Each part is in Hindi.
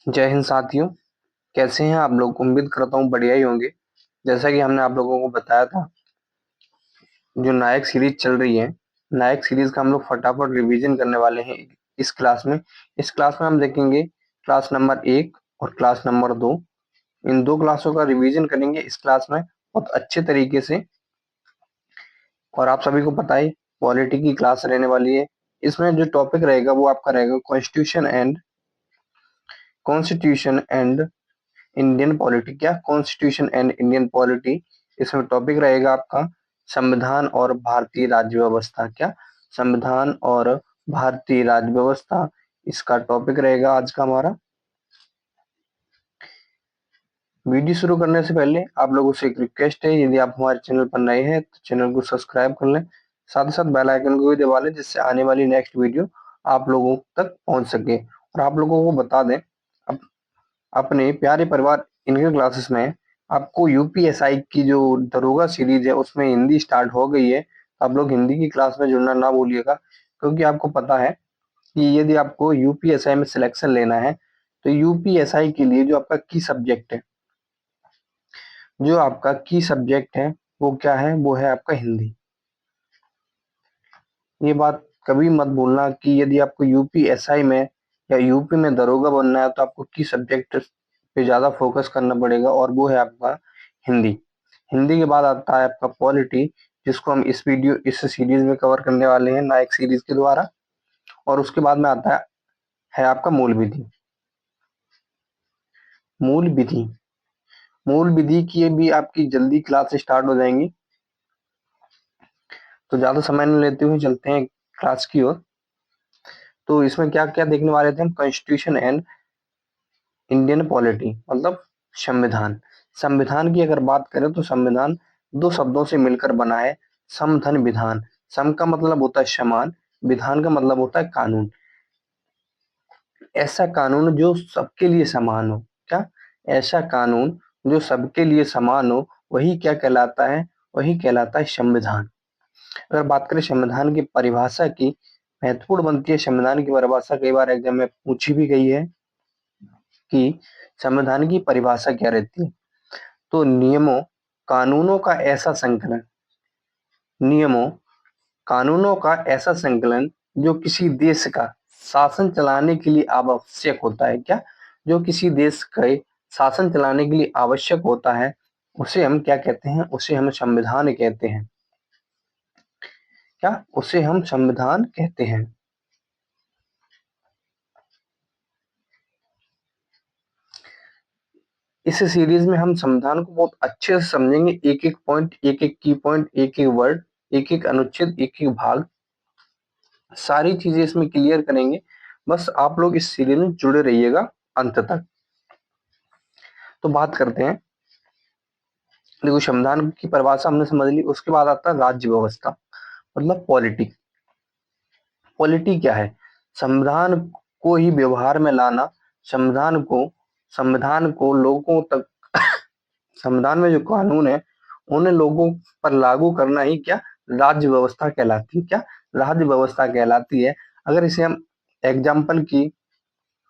जय हिंद साथियों। कैसे हैं आप लोग? उम्मीद करता हूँ बढ़िया ही होंगे। जैसा कि हमने आप लोगों को बताया था, जो नायक सीरीज चल रही है, नायक सीरीज का हम लोग फटाफट रिवीजन करने वाले हैं इस क्लास में। इस क्लास में हम देखेंगे क्लास नंबर 1 और क्लास नंबर 2। इन दो क्लासों का रिवीजन करेंगे इस क्लास में बहुत अच्छे तरीके से। और आप सभी को पता है पॉलिटी की क्लास रहने वाली है। इसमें जो टॉपिक रहेगा वो आपका रहेगा कॉन्स्टिट्यूशन एंड इंडियन पॉलिटी। क्या? Constitution and Indian polity. इसमें टॉपिक रहेगा आपका संविधान और भारतीय राज्य व्यवस्था। क्या? संविधान और भारतीय राज्य व्यवस्था, इसका टॉपिक रहेगा आज का हमारा। वीडियो शुरू करने से पहले आप लोगों से एक रिक्वेस्ट है, यदि आप हमारे चैनल पर नए हैं तो चैनल को सब्सक्राइब कर लें, साथ ही साथ बेल आइकन को भी दबा लें, जिससे आने वाली नेक्स्ट वीडियो आप लोगों तक पहुंच सके। और आप लोगों को बता दें, अपने प्यारे परिवार इनके क्लासेस में आपको यूपीएसआई की जो दरोगा सीरीज है उसमें हिंदी स्टार्ट हो गई है। आप लोग हिंदी की क्लास में जुड़ना ना भूलिएगा, क्योंकि आपको पता है कि यदि आपको यूपीएसआई में सिलेक्शन लेना है तो यूपीएसआई के लिए जो आपका की सब्जेक्ट है वो क्या है? वो है आपका हिंदी। ये बात कभी मत भूलना कि यदि आपको यूपीएसआई में या यूपी में दरोगा बनना है तो आपको की सब्जेक्ट पे ज्यादा फोकस करना पड़ेगा, और वो है आपका हिंदी। हिंदी के बाद आता है आपका पॉलिटी, जिसको हम इस सीरीज में कवर करने वाले हैं नायक सीरीज के द्वारा। और उसके बाद में आता है आपका मूल विधि। मूल विधि की भी आपकी जल्दी क्लास स्टार्ट हो जाएंगी, तो ज्यादा समय नहीं लेते हुए चलते हैं क्लास की ओर। तो इसमें क्या क्या देखने वाले थे हम? कॉन्स्टिट्यूशन एंड इंडियन पॉलिटी, मतलब संविधान। संविधान की अगर बात करें तो संविधान दो शब्दों से मिलकर बना है, सम धन विधान। सम का मतलब होता है समान, विधान का मतलब होता है कानून। ऐसा कानून जो सबके लिए समान हो। क्या? ऐसा कानून जो सबके लिए समान हो, वही क्या कहलाता है? वही कहलाता है संविधान। अगर बात करें संविधान की परिभाषा की, महत्वपूर्ण बनती है संविधान की परिभाषा, कई बार एग्जाम में पूछी भी गई है कि संविधान की परिभाषा क्या रहती है। तो कानूनों का ऐसा संकलन नियमों कानूनों का ऐसा संकलन जो किसी देश का शासन चलाने के लिए आवश्यक होता है। क्या? जो किसी देश के शासन चलाने के लिए आवश्यक होता है, उसे हम क्या कहते हैं? उसे हम संविधान कहते हैं। क्या? उसे हम संविधान कहते हैं। इस सीरीज में हम संविधान को बहुत अच्छे से समझेंगे, एक एक पॉइंट, एक एक की पॉइंट, एक एक वर्ड, एक एक अनुच्छेद, एक एक भाग, सारी चीजें इसमें क्लियर करेंगे। बस आप लोग इस सीरीज में जुड़े रहिएगा अंत तक। तो बात करते हैं, देखो संविधान की परिभाषा हमने समझ ली, उसके बाद आता है राज्य व्यवस्था, मतलब पॉलिटी। पॉलिटी क्या है? संविधान को ही व्यवहार में लाना, संविधान को संविधान को लोगों तक संविधान में जो कानून है उन्हें लोगों पर लागू करना ही क्या राज्य व्यवस्था कहलाती है। क्या? राज्य व्यवस्था कहलाती है। अगर इसे हम एग्जाम्पल की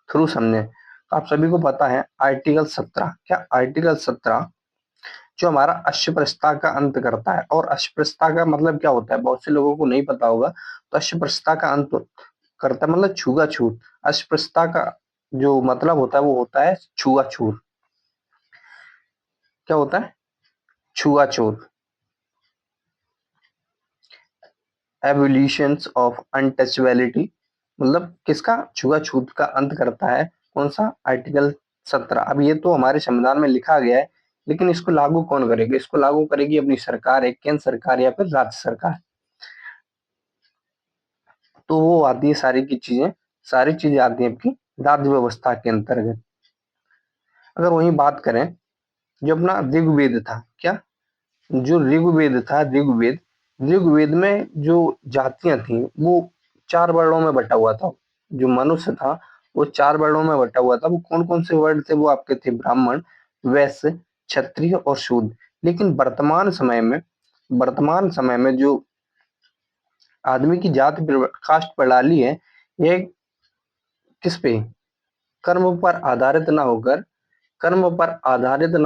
थ्रू समझे तो आप सभी को पता है आर्टिकल 17। क्या? आर्टिकल 17 जो हमारा अस्पृश्यता का अंत करता है। और अस्पृश्यता का मतलब क्या होता है, बहुत से लोगों को नहीं पता होगा। तो अस्पृश्यता का अंत करता है मतलब छुआछूत। अस्पृश्यता का जो मतलब होता है वो होता है छुआछूत। क्या होता है? छुआछूत। एबोलिशन ऑफ अनटचेबिलिटी, मतलब किसका? छुआछूत का अंत करता है। कौन सा? आर्टिकल 17। अब ये तो हमारे संविधान में लिखा गया है, लेकिन इसको लागू कौन करेगा? इसको लागू करेगी अपनी सरकार, एक केंद्र सरकार या फिर राज्य सरकार। तो वो आती है सारी चीजें आती हैं आपकी राज्य व्यवस्था के अंतर्गत। अगर वही बात करें, जो अपना ऋग्वेद था। क्या? जो ऋग्वेद था, ऋग्वेद में जो जातियां थी वो चार वर्णों में बटा हुआ था। जो मनुष्य था वो चार वर्णों में बटा हुआ था। वो कौन कौन से वर्ण थे? वो आपके थे ब्राह्मण, वैश्य, क्षत्रिय और शूद्र। लेकिन वर्तमान समय में जो आदमी की जाति कास्ट प्रणाली है, ये किस पे कर्म पर आधारित ना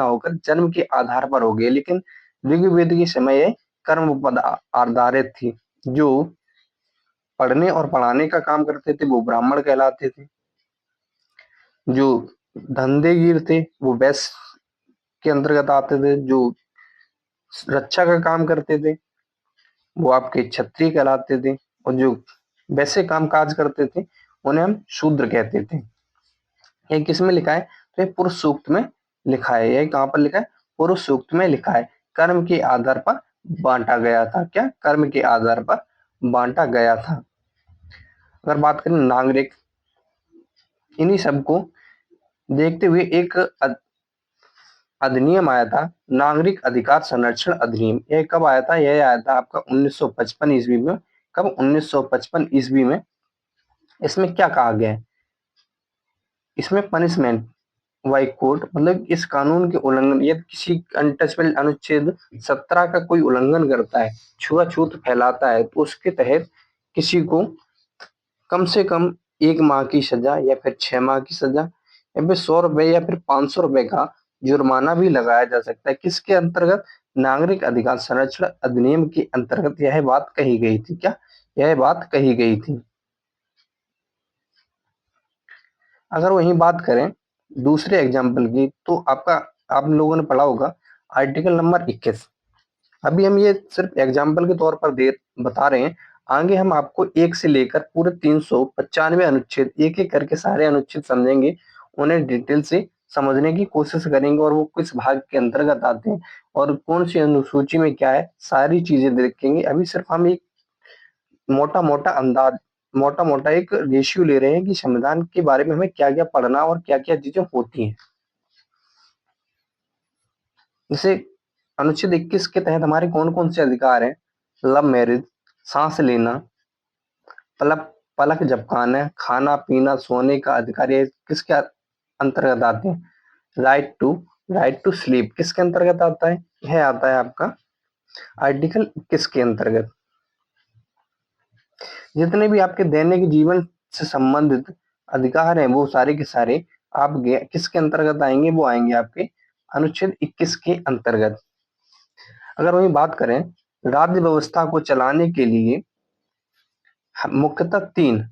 होकर जन्म के आधार पर हो गए। लेकिन ऋग्वेद के समय ये कर्म पर आधारित थी। जो पढ़ने और पढ़ाने का काम करते थे वो ब्राह्मण कहलाते थे। जो धंधेगीर थे वो वैश्य के अंतर्गत आते थे। जो रक्षा का काम करते थे वो आपके क्षत्रिय कहलाते थे। और जो वैसे काम काज करते थे उन्हें हम शूद्र कहते थे। ये किस में लिखा है? तो ये पुरुष सूक्त में लिखा है। ये कहाँ पर लिखा है? पुरुष सूक्त में लिखा है। कर्म के आधार पर बांटा गया था। क्या? कर्म के आधार पर बांटा गया था। अगर बात करें नागरिक, इन्हीं सबको देखते हुए एक अधिनियम आया था, नागरिक अधिकार संरक्षण अधिनियम। यह कब आया था? यह आया था आपका 1955 ईस्वी में। कब? 1955 ईस्वी में। इसमें क्या कहा गया है? इसमें पनिशमेंट वाई कोर्ट, मतलब इस कानून के उल्लंघन, यदि किसी अनटचेबल अनुच्छेद 17 का कोई उल्लंघन करता है, छुआछूत फैलाता है, तो उसके तहत किसी को कम से कम 1 माह की सजा या फिर 6 माह की सजा या फिर 100 रुपए या फिर 500 रुपए का जुर्माना भी लगाया जा सकता है। किसके अंतर्गत? नागरिक अधिकार संरक्षण अधिनियम के अंतर्गत यह बात कही गई थी। क्या? यह बात कही गई थी। अगर वहीं बात करें दूसरे एग्जाम्पल की, तो आप लोगों ने पढ़ा होगा आर्टिकल नंबर 21। अभी हम ये सिर्फ एग्जाम्पल के तौर पर बता रहे हैं। आगे हम आपको एक से लेकर पूरे 395 अनुच्छेद, एक एक करके सारे अनुच्छेद समझेंगे, उन्हें डिटेल से समझने की कोशिश करेंगे और वो किस भाग के अंतर्गत आते हैं और कौन सी अनुसूची में क्या है, सारी चीजें देखेंगे। अभी सिर्फ हम एक मोटा मोटा एक रेशियो ले रहे हैं कि संविधान के बारे में हमें क्या क्या पढ़ना और क्या क्या चीजें होती हैं। जैसे अनुच्छेद 21 के तहत हमारे कौन कौन से अधिकार हैं? लव मैरिज, सांस लेना, पलक पलक झपकाना, खाना पीना, सोने का अधिकार, ये किसके अंतर्गत आते हैं? राइट टू स्लीप किसके अंतर्गत आता है? यह आता है आपका आर्टिकल 21 के अंतर्गत। जितने भी आपके दैनिक जीवन से संबंधित अधिकार हैं वो सारे के सारे आप किसके अंतर्गत आएंगे? वो आएंगे आपके अनुच्छेद 21 के अंतर्गत। अगर वही बात करें राज्य व्यवस्था को चलाने के लिए मुख्यतः तीन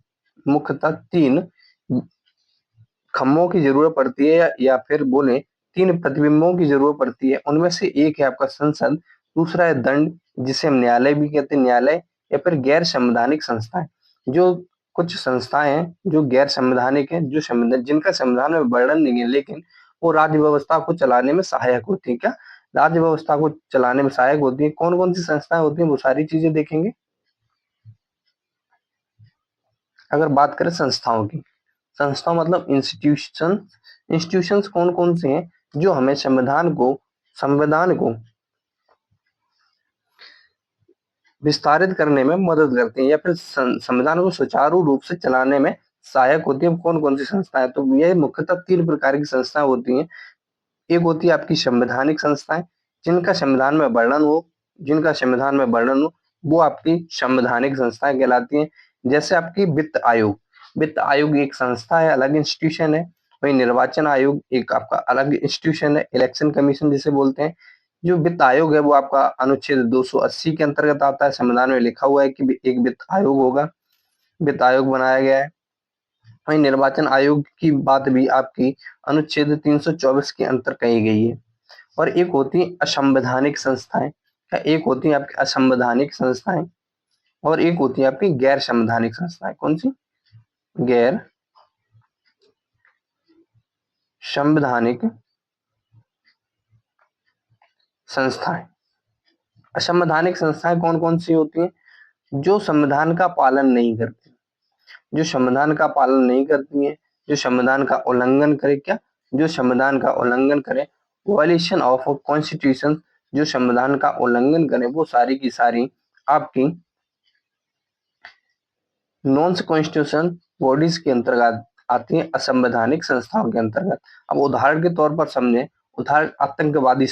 खम्भों की जरूरत पड़ती है, या फिर बोले 3 प्रतिबिंबों की जरूरत पड़ती है। उनमें से एक है आपका संसद, दूसरा है दंड जिसे हम न्यायालय भी कहते हैं, न्यायालय, या फिर गैर संवैधानिक संस्थाएं। जो कुछ संस्थाएं हैं जो गैर संवैधानिक हैं, जो जिनका संविधान में वर्णन नहीं है, लेकिन वो राज्य व्यवस्था को चलाने में सहायक होती है। क्या? राज्य व्यवस्था को चलाने में सहायक होती है। कौन कौन सी संस्थाएं होती हैं वो सारी चीजें देखेंगे। अगर बात करें संस्थाओं की, संस्था मतलब इंस्टीट्यूशंस कौन कौन से हैं जो हमें संविधान को विस्तारित करने में मदद करती हैं या फिर संविधान को सुचारू रूप से चलाने में सहायक होती है। कौन कौन सी संस्थाएं? तो ये मुख्यतः 3 प्रकार की संस्थाएं होती हैं। एक होती है आपकी संवैधानिक संस्थाएं, जिनका संविधान में वर्णन हो वो आपकी संवैधानिक संस्थाएं कहलाती हैं। जैसे आपकी वित्त आयोग एक संस्था है, अलग इंस्टीट्यूशन है। वही निर्वाचन आयोग एक आपका अलग इंस्टीट्यूशन है, इलेक्शन कमीशन जिसे बोलते हैं। जो वित्त आयोग है वो आपका अनुच्छेद 280 के अंतर्गत आता है। संविधान में लिखा हुआ है कि एक वित्त आयोग होगा, वित्त आयोग बनाया गया है। वहीं निर्वाचन आयोग की बात भी आपकी अनुच्छेद 324 के अंतर कही गई है। और एक होती है असंवैधानिक संस्थाएं, एक होती है आपकी असंवैधानिक संस्थाएं और एक होती है आपकी गैर संवैधानिक संस्थाएं। कौन सी? गैर संवैधानिक संस्थाएं। असंवैधानिक संस्थाएं कौन कौन सी होती हैं? जो संविधान का पालन नहीं करती, जो संविधान का पालन नहीं करती हैं, जो संविधान का उल्लंघन करे। क्या? जो संविधान का उल्लंघन करे, वायलेशन ऑफ कॉन्स्टिट्यूशन, जो संविधान का उल्लंघन करे, वो सारी की सारी आपकी नॉन कॉन्स्टिट्यूशन बॉडीज के अंतर्गत आती है, असंवैधानिक संस्थाओं के अंतर्गत। अब उदाहरण के तौर पर समझे, उदाहरण आतंकवादी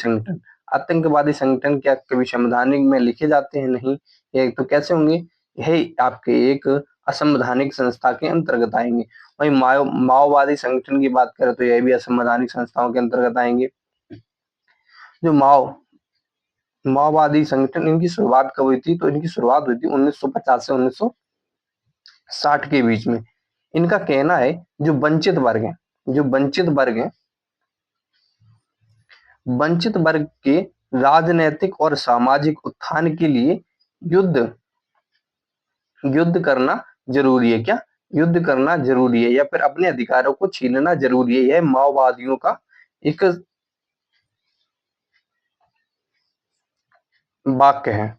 संगठन क्या कभी संवैधानिक में लिखे जाते हैं? नहीं। ये तो कैसे होंगे? यही आपके एक असंवैधानिक संस्था के अंतर्गत आएंगे। वहीं माओवादी संगठन की बात करें तो यह भी असंवैधानिक संस्थाओं के अंतर्गत आएंगे। जो माओवादी संगठन, इनकी शुरुआत कब हुई थी? तो इनकी शुरुआत हुई थी 1950 से 1960 के बीच में। इनका कहना है जो वंचित वर्ग है, वंचित वर्ग के राजनैतिक और सामाजिक उत्थान के लिए युद्ध युद्ध करना जरूरी है। क्या? युद्ध करना जरूरी है, या फिर अपने अधिकारों को छीनना जरूरी है। यह माओवादियों का एक वाक्य है।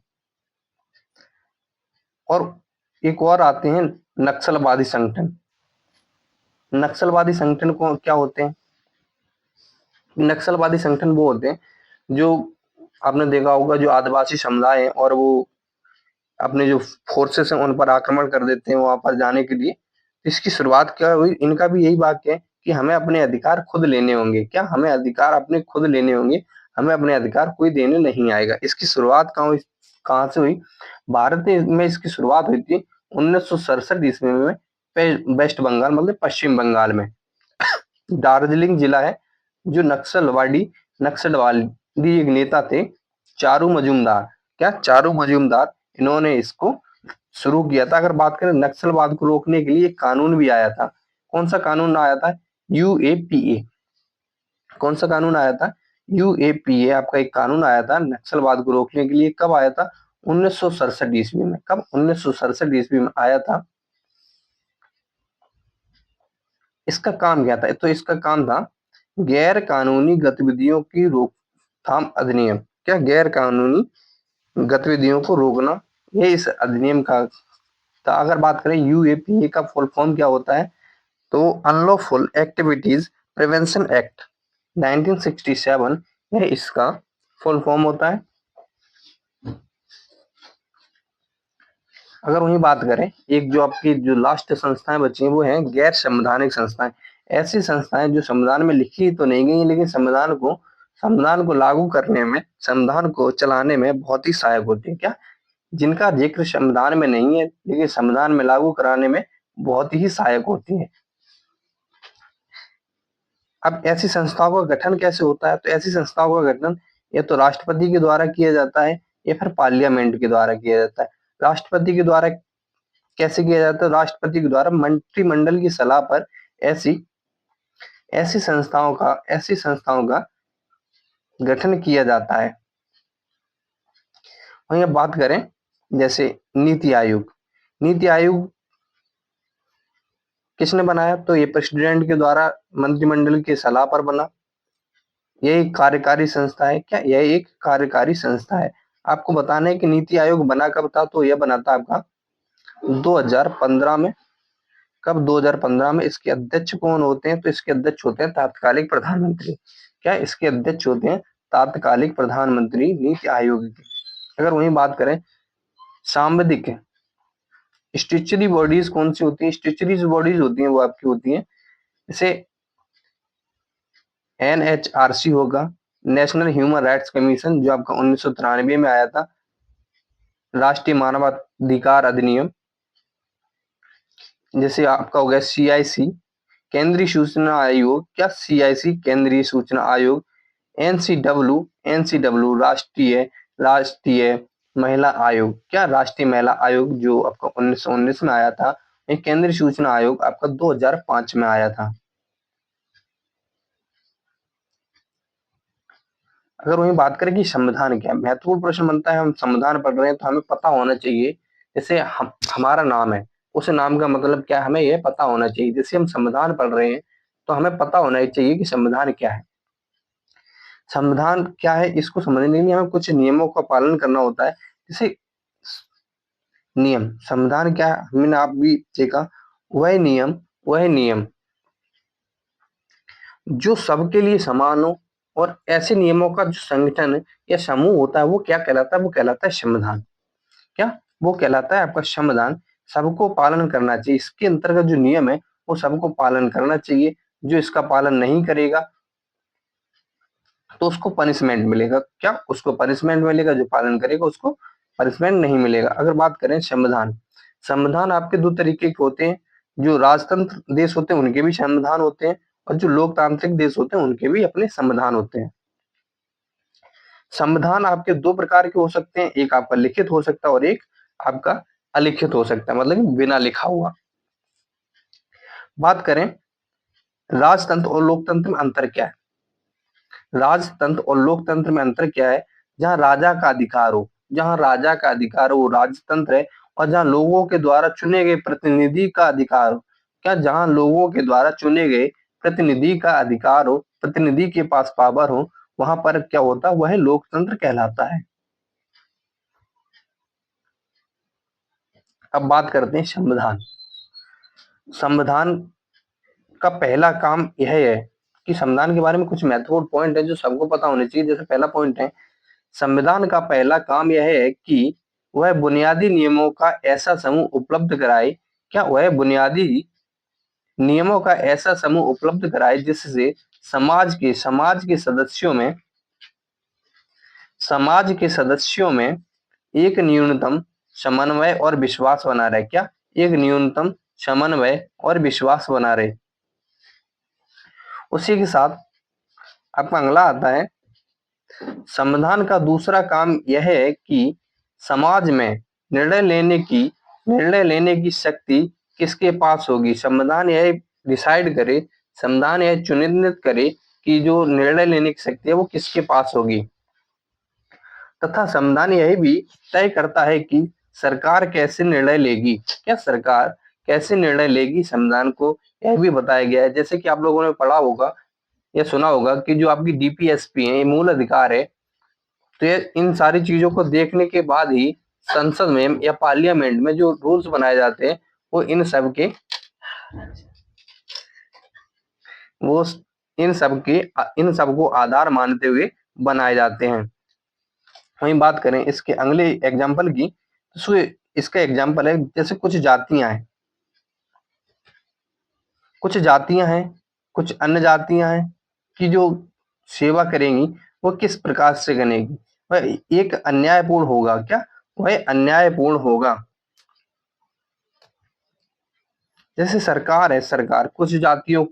और एक और आते हैं नक्सलवादी संगठन। नक्सलवादी संगठन को क्या होते हैं? नक्सलवादी संगठन वो होते हैं जो, आपने देखा होगा, जो आदिवासी समुदाय है और वो अपने जो फोर्सेस हैं उन पर आक्रमण कर देते हैं वहां पर जाने के लिए। इसकी शुरुआत क्या हुई? इनका भी यही वाक्य है कि हमें अपने अधिकार खुद लेने होंगे। क्या? हमें अधिकार अपने खुद लेने होंगे, हमें अपने अधिकार कोई देने नहीं आएगा। इसकी शुरुआत कहाँ से हुई? भारत में इसकी शुरुआत हुई थी 1967 ईस्वी में, वेस्ट बंगाल मतलब पश्चिम बंगाल में। दार्जिलिंग जिला है। जो नक्सलवादी एक नेता थे, चारू मजूमदार। क्या? चारू मजूमदार, इन्होंने इसको शुरू किया था। अगर बात करें नक्सलवाद को रोकने के लिए एक कानून भी आया था। कौन सा कानून आया था? यूएपीए। कौन सा कानून आया था? यूएपीए आपका एक कानून आया था नक्सलवाद को रोकने के लिए। कब आया था? 1967 ईस्वी में। कब? 1967 ईस्वी में आया था। इसका काम क्या था? तो इसका काम था गैर कानूनी गतिविधियों की रोकथाम अधिनियम। क्या? गैर कानूनी गतिविधियों को रोकना, ये इस अधिनियम का था। अगर बात करें यूएपीए का फुल फॉर्म क्या होता है, तो अनलॉफुल एक्टिविटीज प्रिवेंशन एक्ट 1967, यह इसका फुल फॉर्म होता है। अगर वही बात करें, एक जो आपकी जो लास्ट संस्थाएं बची हैं वो हैं गैर संवैधानिक संस्थाएं। ऐसी संस्थाएं जो संविधान में लिखी तो नहीं गई, लेकिन संविधान को लागू करने में, संविधान को चलाने में बहुत ही सहायक होती है। क्या? जिनका जिक्र संविधान में नहीं है लेकिन संविधान में लागू कराने में बहुत ही सहायक होती है। अब ऐसी संस्थाओं का गठन कैसे होता है? तो ऐसी संस्थाओं का गठन या तो राष्ट्रपति के द्वारा किया जाता है या फिर पार्लियामेंट के द्वारा किया जाता है। राष्ट्रपति के द्वारा कैसे किया जाता है? राष्ट्रपति के द्वारा मंत्रिमंडल की सलाह पर ऐसी ऐसी संस्थाओं का गठन किया जाता है। वहीं अब बात करें जैसे नीति आयोग। नीति आयोग किसने बनाया? तो ये प्रेसिडेंट के द्वारा मंत्रिमंडल की सलाह पर बना। यह एक कार्यकारी संस्था है। क्या? यह एक कार्यकारी संस्था है। आपको बताना है कि नीति आयोग बना कब था? तो यह बना था आपका 2015 में। कब? 2015 में। इसके अध्यक्ष कौन होते हैं? तो इसके अध्यक्ष होते हैं तात्कालिक प्रधानमंत्री। क्या? इसके अध्यक्ष होते हैं तात्कालिक प्रधानमंत्री नीति आयोग के। अगर वही बात करें सांविधिक स्टैट्यूटरी बॉडीज कौन सी होती है? स्टैट्यूटरी बॉडीज होती हैं वो आपकी होती हैं जैसे एनएचआरसी होगा, नेशनल ह्यूमन राइट्स कमीशन, जो आपका 1993 में आया था। राष्ट्रीय मानवाधिकार अधिनियम, जैसे आपका हो गया सीआईसी, केंद्रीय सूचना आयोग। क्या? सीआईसी केंद्रीय सूचना आयोग। एनसीडब्ल्यू राष्ट्रीय महिला आयोग। क्या? राष्ट्रीय महिला आयोग, जो आपका 1919 में आया था। केंद्रीय सूचना आयोग आपका 2005 में आया था। अगर वही बात करें कि संविधान क्या, महत्वपूर्ण प्रश्न बनता है। हम संविधान पढ़ रहे हैं तो हमें पता होना चाहिए। जैसे हमारा नाम है, उस नाम का मतलब क्या है, हमें यह पता होना चाहिए। जैसे हम संविधान पढ़ रहे हैं तो हमें पता होना चाहिए कि संविधान क्या है। संविधान क्या है, इसको समझने के लिए हमें कुछ नियमों का पालन करना होता है। जैसे नियम, संविधान क्या है, हमने आप भी देखा, वह नियम जो सबके लिए समान हो। और ऐसे नियमों का जो संगठन या समूह होता है वो क्या कहलाता है? वो कहलाता है संविधान। क्या? वो कहलाता है आपका संविधान। सबको पालन करना चाहिए। इसके अंतर्गत जो नियम है वो सबको पालन करना चाहिए। जो इसका पालन नहीं करेगा तो उसको पनिशमेंट मिलेगा। क्या? उसको पनिशमेंट मिलेगा। जो पालन करेगा उसको पनिशमेंट नहीं मिलेगा। अगर बात करें संविधान, संविधान आपके दो तरीके के होते हैं, जो राजतंत्र देश होते हैं उनके भी संविधान होते हैं, और जो लोकतांत्रिक देश होते हैं उनके भी अपने संविधान होते हैं। संविधान आपके दो प्रकार के हो सकते हैं, एक आपका लिखित हो सकता है और एक आपका अलिखित हो सकता है, मतलब कि बिना लिखा हुआ। बात करें राजतंत्र और लोकतंत्र में अंतर क्या है। राजतंत्र और लोकतंत्र में अंतर क्या है, जहां राजा का अधिकार हो, जहां राजा का अधिकार हो वो राजतंत्र है, और जहां लोगों के द्वारा चुने गए प्रतिनिधि का अधिकार हो, क्या जहां लोगों के द्वारा चुने गए प्रतिनिधि का अधिकार हो, प्रतिनिधि के पास पावर हो, वहां पर क्या होता है, वह लोकतंत्र कहलाता है। अब बात करते हैं संविधान। संविधान का पहला काम यह है कि संविधान के बारे में कुछ महत्वपूर्ण पॉइंट है जो सबको पता होने चाहिए। जैसे पहला पॉइंट है, संविधान का पहला काम यह है कि वह बुनियादी नियमों का ऐसा समूह उपलब्ध कराए, क्या वह बुनियादी नियमों का ऐसा समूह उपलब्ध कराए जिससे समाज के सदस्यों में एक न्यूनतम समन्वय और विश्वास बना रहे। क्या एक न्यूनतम समन्वय और विश्वास बना रहे। उसी के साथ आपका अगला आता है, संविधान का दूसरा काम यह है कि समाज में निर्णय लेने की शक्ति किसके पास होगी। संविधान यह डिसाइड करे, संविधान यह चुनिंदित करे कि जो निर्णय लेने की शक्ति है वो किसके पास होगी, तथा संविधान यह भी तय करता है कि सरकार कैसे निर्णय लेगी। क्या सरकार कैसे निर्णय लेगी, संविधान को यह भी बताया गया है। जैसे कि आप लोगों ने पढ़ा होगा या सुना होगा कि जो आपकी डीपीएसपी है, ये मूल अधिकार है, तो ये इन सारी चीजों को देखने के बाद ही संसद में या पार्लियामेंट में जो रूल्स बनाए जाते हैं वो वो इन सब को आधार मानते हुए बनाए जाते हैं। वहीं बात करें इसके अगले एग्जाम्पल की, तो इसका एग्जाम्पल है जैसे कुछ जातियां हैं कुछ अन्य जातियां हैं कि जो सेवा करेंगी वो किस प्रकार से करेंगी, वह एक अन्यायपूर्ण होगा। क्या वह अन्यायपूर्ण होगा। जैसे सरकार है, सरकार कुछ जातियों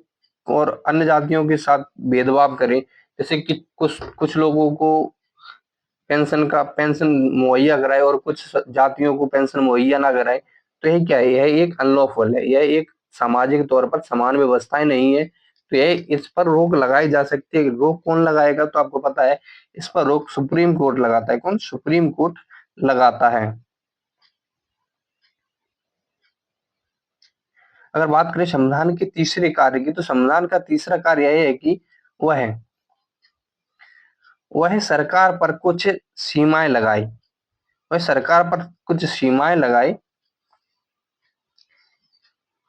और अन्य जातियों के साथ भेदभाव करे, जैसे कि कुछ लोगों को पेंशन मुहैया कराए और कुछ जातियों को पेंशन मुहैया ना कराए, तो यह क्या है, यह एक अनलॉफुल है, यह एक सामाजिक तौर पर समान व्यवस्थाएं नहीं है। तो यह इस पर रोक लगाई जा सकती है। रोक कौन लगाएगा, तो आपको पता है इस पर रोक सुप्रीम कोर्ट लगाता है। कौन? सुप्रीम कोर्ट लगाता है। अगर बात करें संविधान के तीसरे कार्य की, तो संविधान का तीसरा कार्य यह है कि वह सरकार पर कुछ सीमाएं लगाए, वह सरकार पर कुछ सीमाएं लगाए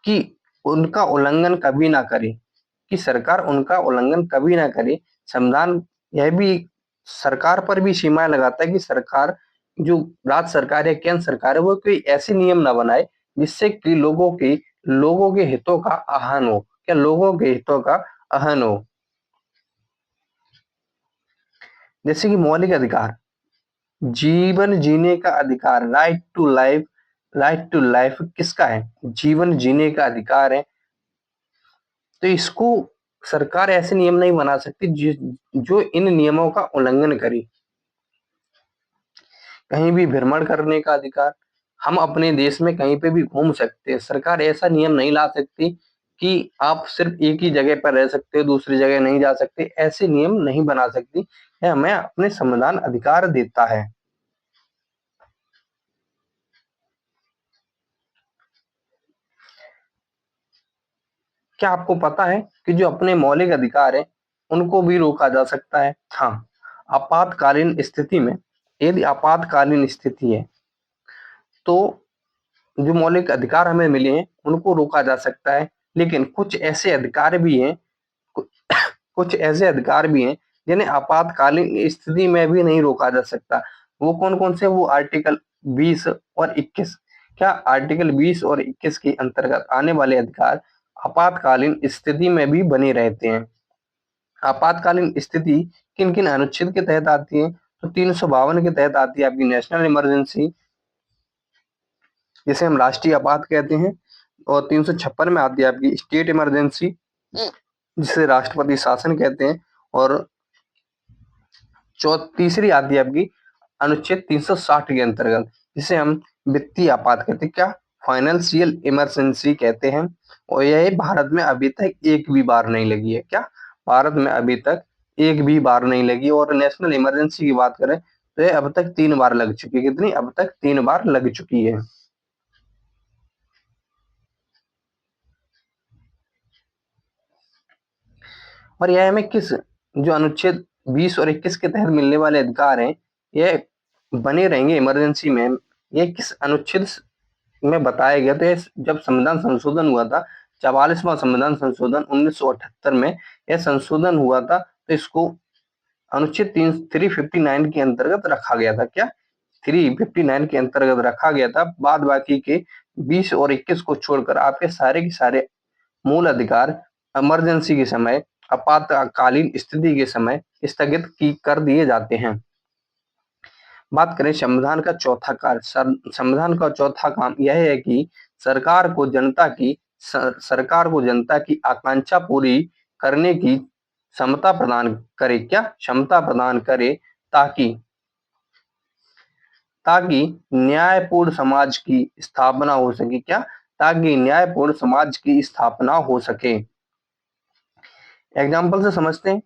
कि उनका उल्लंघन कभी ना करे, कि सरकार उनका उल्लंघन कभी ना करे। संविधान यह भी सरकार पर भी सीमाएं लगाता है कि सरकार, जो राज्य सरकार या केंद्र सरकार है, वो कोई ऐसे नियम ना बनाए जिससे कि लोगों के हितों का आहन हो। क्या लोगों के हितों का आहन हो। जैसे कि मौलिक अधिकार, जीवन जीने का अधिकार, राइट टू लाइफ किसका है? जीवन जीने का अधिकार है। तो इसको सरकार ऐसे नियम नहीं बना सकती जो इन नियमों का उल्लंघन करे। कहीं भी भ्रमण करने का अधिकार, हम अपने देश में कहीं पे भी घूम सकते हैं। सरकार ऐसा नियम नहीं ला सकती कि आप सिर्फ एक ही जगह पर रह सकते हो, दूसरी जगह नहीं जा सकते। ऐसे नियम नहीं बना सकती। यह हमें अपने संविधान अधिकार देता है। क्या आपको पता है कि जो अपने मौलिक अधिकार है उनको भी रोका जा सकता है? हाँ, आपातकालीन स्थिति में, यदि आपातकालीन स्थिति है तो जो मौलिक अधिकार हमें मिले हैं उनको रोका जा सकता है। लेकिन कुछ ऐसे अधिकार भी हैं जिन्हें आपातकालीन स्थिति में भी नहीं रोका जा सकता। वो कौन कौन से? वो आर्टिकल 20 और 21। क्या आर्टिकल 20 और 21 के अंतर्गत आने वाले अधिकार आपातकालीन स्थिति में भी बने रहते हैं। आपातकालीन स्थिति किन किन अनुच्छेद के तहत आती है? तो 352 के तहत आती है आपकी नेशनल इमरजेंसी, जिसे हम राष्ट्रीय आपात कहते हैं। और 356 में आती है आपकी स्टेट इमरजेंसी, जिसे राष्ट्रपति शासन कहते हैं। और तीसरी आती है आपकी अनुच्छेद 360 के अंतर्गत, जिसे हम वित्तीय आपात कहते हैं, क्या फाइनेंशियल इमरजेंसी कहते हैं। और यह भारत में अभी तक एक भी बार नहीं लगी है। क्या भारत में अभी तक एक भी बार नहीं लगी। और नेशनल इमरजेंसी की बात करें तो यह अब तक 3 बार लग चुकी है। कितनी? अब तक 3 बार लग चुकी है। और यह हमें किस जो अनुच्छेद 20 और 21 के तहत मिलने वाले अधिकार हैं, यह बने रहेंगे इमरजेंसी में। यह किस अनुच्छेद में बताया गया? तो यह जब संविधान संशोधन हुआ था, 44वां संविधान संशोधन 1978 में यह संशोधन हुआ था, तो इसको अनुच्छेद 359 के अंतर्गत रखा गया था। क्या 359 के अंतर्गत रखा गया था। बाद बाकी के 20 और 21 को छोड़कर आपके सारे के सारे मूल अधिकार इमरजेंसी के समय, आपातकालीन स्थिति के समय स्थगित की कर दिए जाते हैं। बात करें संविधान का चौथा कार्य, संविधान का चौथा काम यह है कि सरकार को जनता की आकांक्षा पूरी करने की क्षमता प्रदान करे। क्या क्षमता प्रदान करे? ताकि ताकि न्यायपूर्ण समाज की स्थापना हो सके। क्या? ताकि न्यायपूर्ण समाज की स्थापना हो सके। एग्जाम्पल से समझते हैं।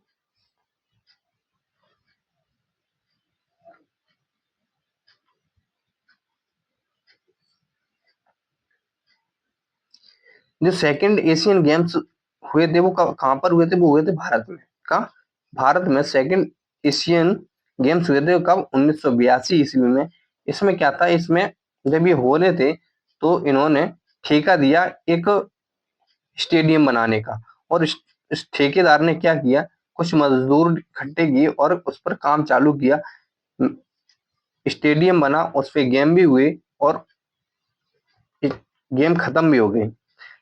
जो सेकंड एशियन गेम्स हुए थे वो कहां पर हुए थे? वो हुए थे भारत में। कहा? भारत में सेकंड एशियन गेम्स हुए थे कब? 1982 ईस्वी में। इसमें क्या था? इसमें जब ये हो रहे थे तो इन्होंने ठेका दिया एक स्टेडियम बनाने का। और इस ठेकेदार ने क्या किया? कुछ मजदूर इकट्ठे किए और उस पर काम चालू किया। स्टेडियम बना, उस पे गेम भी हुए और गेम खत्म भी हो गई।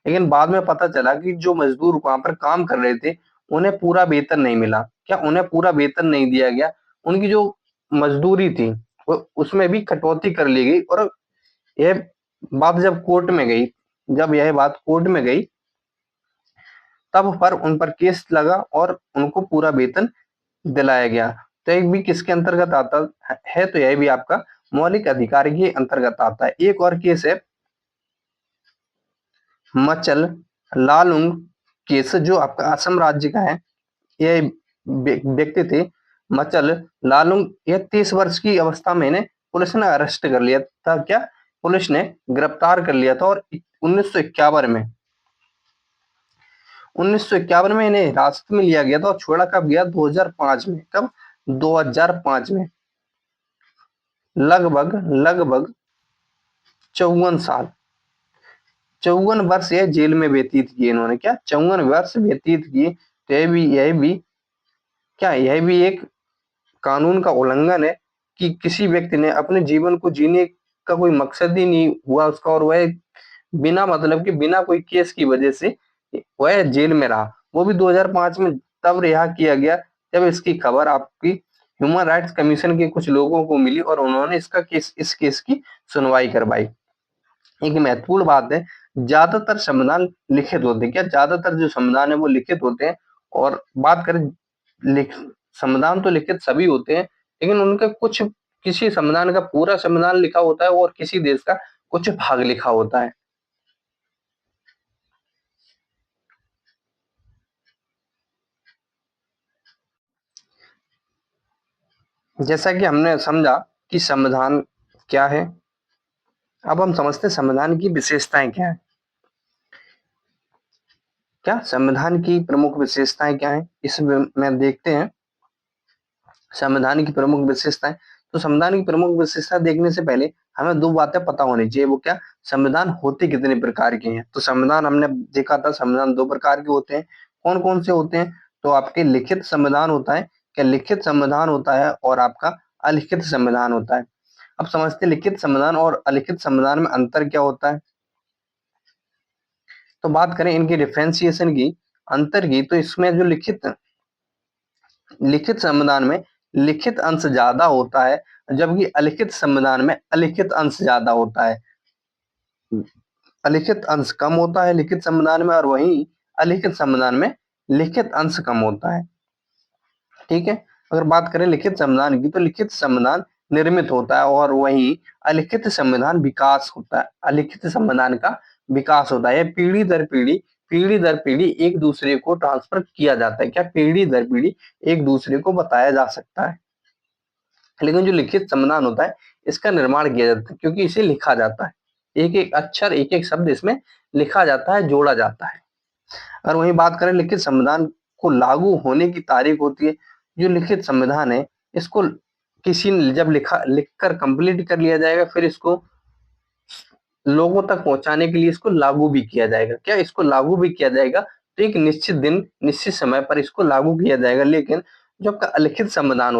लेकिन बाद में पता चला कि जो मजदूर वहां पर काम कर रहे थे उन्हें पूरा वेतन नहीं मिला। क्या उन्हें पूरा वेतन नहीं दिया गया? उनकी जो मजदूरी थी वो उसमें भी कटौती कर ली गई। और यह बात जब कोर्ट में गई, जब यह बात कोर्ट में गई तब पर उन पर केस लगा और उनको पूरा वेतन दिलाया गया। तो एक भी किसके अंतर्गत आता है? तो यह भी आपका मौलिक अधिकार के अंतर्गत आता है। एक और केस है मचल लालुंग केस, जो आपका असम राज्य का है। यह व्यक्ति थे मचल लालुंग। यह 30 वर्ष की अवस्था में इन्हें पुलिस ने अरेस्ट कर लिया था। क्या? पुलिस ने गिरफ्तार कर लिया था। और 1951 में 1951 में इन्हें हिरासत में लिया गया था और छोड़ा कब गया? 2005 में। कब? 2005 में। लगभग लगभग 54 साल, 54 वर्ष यह जेल में व्यतीत किए इन्होंने। क्या? 54 वर्ष व्यतीत किए। तो यह भी एक कानून का उल्लंघन है कि किसी व्यक्ति ने अपने जीवन को जीने का कोई मकसद ही नहीं हुआ उसका, और वह बिना मतलब के, बिना कोई केस की वजह से वह जेल में रहा। वो भी 2005 में तब रिहा किया गया जब इसकी खबर आपकी ह्यूमन राइट्स कमीशन के कुछ लोगों को मिली और उन्होंने इस केस की सुनवाई करवाई। एक महत्वपूर्ण बात है, ज्यादातर संविधान लिखित होते हैं। क्या? ज्यादातर जो संविधान है वो लिखित होते हैं। और बात करें संविधान तो लिखित सभी होते हैं, लेकिन उनका कुछ, किसी संविधान का पूरा संविधान लिखा होता है और किसी देश का कुछ भाग लिखा होता है। जैसा कि हमने समझा कि संविधान क्या है, अब हम समझते हैं संविधान की विशेषताएं क्या है। क्या संविधान की प्रमुख विशेषताएं क्या है, इसमें देखते हैं संविधान की प्रमुख विशेषताएं। तो संविधान की प्रमुख विशेषता देखने से पहले हमें दो बातें पता होनी चाहिए। वो क्या? संविधान होते कितने प्रकार के हैं। तो संविधान हमने देखा था, संविधान दो प्रकार के होते हैं। कौन कौन से होते हैं? तो आपके लिखित संविधान होता है, क्या लिखित संविधान होता है, और आपका अलिखित संविधान होता है। अब समझते हैं लिखित संविधान और अलिखित संविधान में अंतर क्या होता है। तो बात करें इनकी डिफ्रेंसिएशन की, अंतर की, तो इसमें जो लिखित लिखित संविधान में लिखित अंश ज्यादा होता है, जबकि अलिखित संविधान में अलिखित अंश ज्यादा होता है। अलिखित अंश कम होता है लिखित संविधान में, और वहीं अलिखित संविधान में लिखित अंश कम होता है। ठीक है। अगर बात करें लिखित संविधान की, तो लिखित संविधान निर्मित होता है और वहीं अलिखित संविधान विकास होता है। अलिखित संविधान का विकास होता है, पीढ़ी दर पीढ़ी एक दूसरे को ट्रांसफर किया जाता है। क्या? पीढ़ी दर पीढ़ी एक दूसरे को बताया जा सकता है। लेकिन जो लिखित संविधान होता है, इसका निर्माण किया जाता है, क्योंकि इसे लिखा जाता है, एक एक अक्षर, एक एक शब्द इसमें लिखा जाता है, जोड़ा जाता है। और वहीं बात करें लिखित संविधान को लागू होने की तारीख होती है। जो लिखित संविधान है, इसको किसी ने जब लिखकर कंप्लीट कर लिया जाएगा, फिर इसको लोगों तक पहुंचाने के लिए इसको लागू भी किया जाएगा। क्या? इसको लागू भी किया जाएगा, तो एक निश्चित दिन, निश्चित समय पर इसको लागू किया जाएगा। लेकिन जो आपका अलिखित संविधान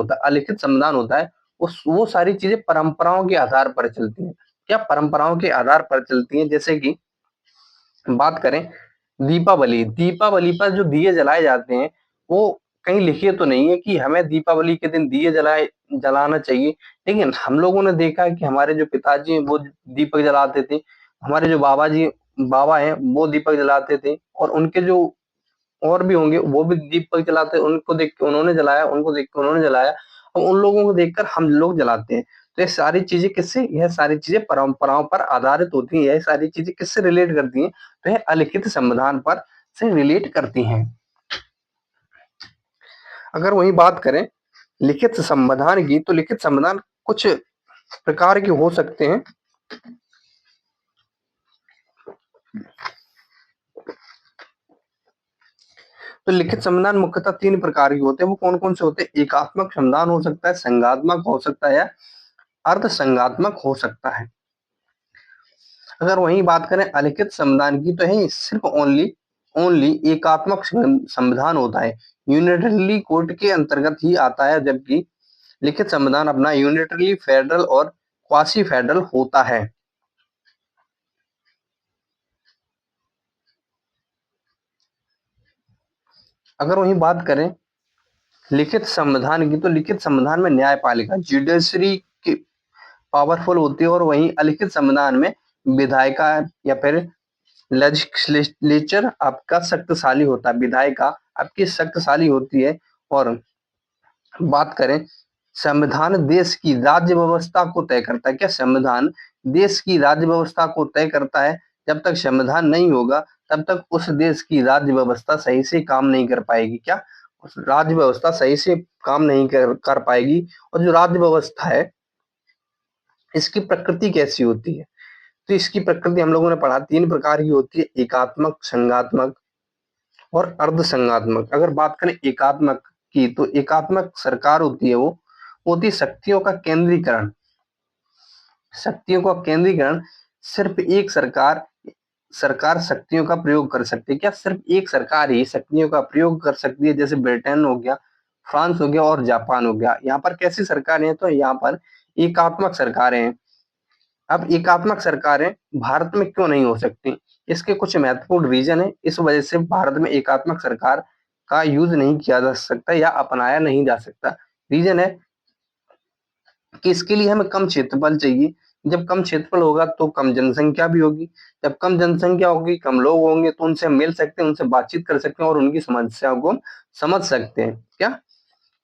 होता है, वो सारी चीजें परंपराओं के आधार पर चलती हैं। क्या? परंपराओं के आधार पर चलती हैं। जैसे कि बात करें दीपावली पर जो दिए जलाए जाते हैं, वो कहीं लिखे तो नहीं है कि हमें दीपावली के दिन दिए जलाना चाहिए। लेकिन हम लोगों ने देखा है कि हमारे जो पिताजी हैं वो दीपक जलाते थे, हमारे जो बाबा हैं वो दीपक जलाते थे, और उनके जो और भी होंगे वो भी दीपक जलाते, उनको देख के उन्होंने जलाया, उनको देख के उन्होंने जलाया, अब उन लोगों को देखकर हम लोग जलाते हैं। तो यह सारी चीजें परंपराओं पर आधारित होती हैं। यह सारी चीजें किससे रिलेट करती हैं? तो यह अलिखित संविधान पर से रिलेट करती हैं। अगर वही बात करें लिखित संविधान की, तो लिखित संविधान कुछ प्रकार के हो सकते हैं। तो लिखित संविधान मुख्यतः 3 प्रकार के होते हैं। वो कौन-कौन से होते हैं? एकात्मक संविधान हो सकता है, संघात्मक हो सकता है, या अर्ध संघात्मक हो सकता है। अगर वहीं बात करें अलिखित संविधान की, तो है सिर्फ ओनली ओनली एकात्मक संविधान होता है, यूनिटरी कोर्ट के अंतर्गत ही आता है, जबकि लिखित संविधान अपना यूनिटरी फेडरल और क्वासी फेडरल होता है। अगर वहीं बात करें लिखित संविधान की, तो लिखित संविधान में न्यायपालिका जुडिशरी की पावरफुल होती है, और वहीं अलिखित संविधान में विधायिका या फिर लेजिस्लेचर आपका शक्तिशाली होता है, विधायिका आपकी शक्तिशाली होती है। और बात करें संविधान देश की राज्य व्यवस्था को तय करता है। क्या? संविधान देश की राज्य व्यवस्था को तय करता है। जब तक संविधान नहीं होगा, तब तक उस देश की राज्य व्यवस्था सही से काम नहीं कर पाएगी। क्या? उस राज्य व्यवस्था सही से काम नहीं कर पाएगी। और जो राज्य व्यवस्था है, इसकी प्रकृति कैसी होती है? तो इसकी प्रकृति हम लोगों ने पढ़ा 3 प्रकार की होती है, एकात्मक, संघात्मक और अर्धसंघात्मक। अगर बात करें एकात्मक की, तो एकात्मक सरकार होती है, वो होती है शक्तियों का केंद्रीकरण। शक्तियों का केंद्रीकरण, सिर्फ एक सरकार सरकार शक्तियों का प्रयोग कर सकती है। क्या? सिर्फ एक सरकार ही शक्तियों का प्रयोग कर सकती है। जैसे ब्रिटेन हो गया, फ्रांस हो गया और जापान हो गया। यहाँ पर कैसी सरकारें हैं? तो यहाँ पर एकात्मक सरकारें हैं। अब एकात्मक सरकारें भारत में क्यों नहीं हो सकती? इसके कुछ महत्वपूर्ण रीजन है। इस वजह से भारत में एकात्मक सरकार का यूज नहीं किया जा सकता या अपनाया नहीं जा सकता। रीजन है कि इसके लिए हमें कम क्षेत्रफल चाहिए। जब कम क्षेत्रफल होगा तो कम जनसंख्या भी होगी। जब कम जनसंख्या होगी, कम लोग होंगे, तो उनसे मिल सकते हैं, उनसे बातचीत कर सकते हैं और उनकी समस्याओं को समझ सकते हैं। क्या?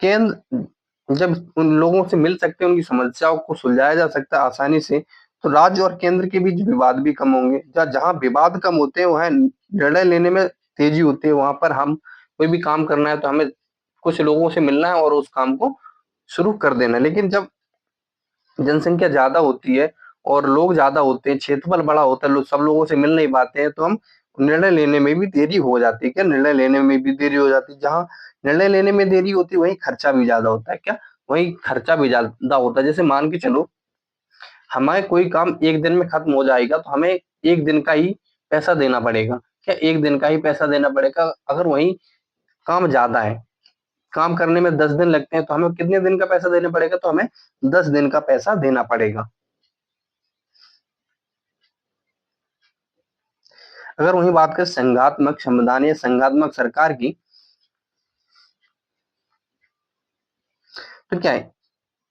केंद्र जब उन लोगों से मिल सकते हैं, उनकी समस्याओं को सुलझाया जा सकता है आसानी से, तो राज्य और केंद्र के बीच विवाद भी कम होंगे। जहाँ विवाद कम होते हैं, वहाँ निर्णय लेने में तेजी होती है। वहां पर हम कोई भी काम करना है तो हमें कुछ लोगों से मिलना है और उस काम को शुरू कर देना है। लेकिन जब जनसंख्या ज्यादा होती है और लोग ज्यादा होते हैं, क्षेत्रफल बड़ा होता है, सब लोगों से मिल नहीं पाते हैं, तो हम निर्णय लेने में भी देरी हो जाती है। क्या? निर्णय लेने में भी देरी हो जाती है। जहाँ निर्णय लेने में देरी होती है, वहीं खर्चा भी ज्यादा होता है। क्या? वहीं खर्चा भी ज्यादा होता है। जैसे मान के चलो, हमारे कोई काम एक दिन में खत्म हो जाएगा, तो हमें एक दिन का ही पैसा देना पड़ेगा। क्या? एक दिन का ही पैसा देना पड़ेगा। अगर वही काम ज्यादा है, काम करने में 10 दिन लगते हैं, तो हमें कितने दिन का पैसा देना पड़ेगा? तो हमें 10 दिन का पैसा देना पड़ेगा। अगर वही बात करें संघात्मक संविधान या संघात्मक सरकार की, तो क्या है?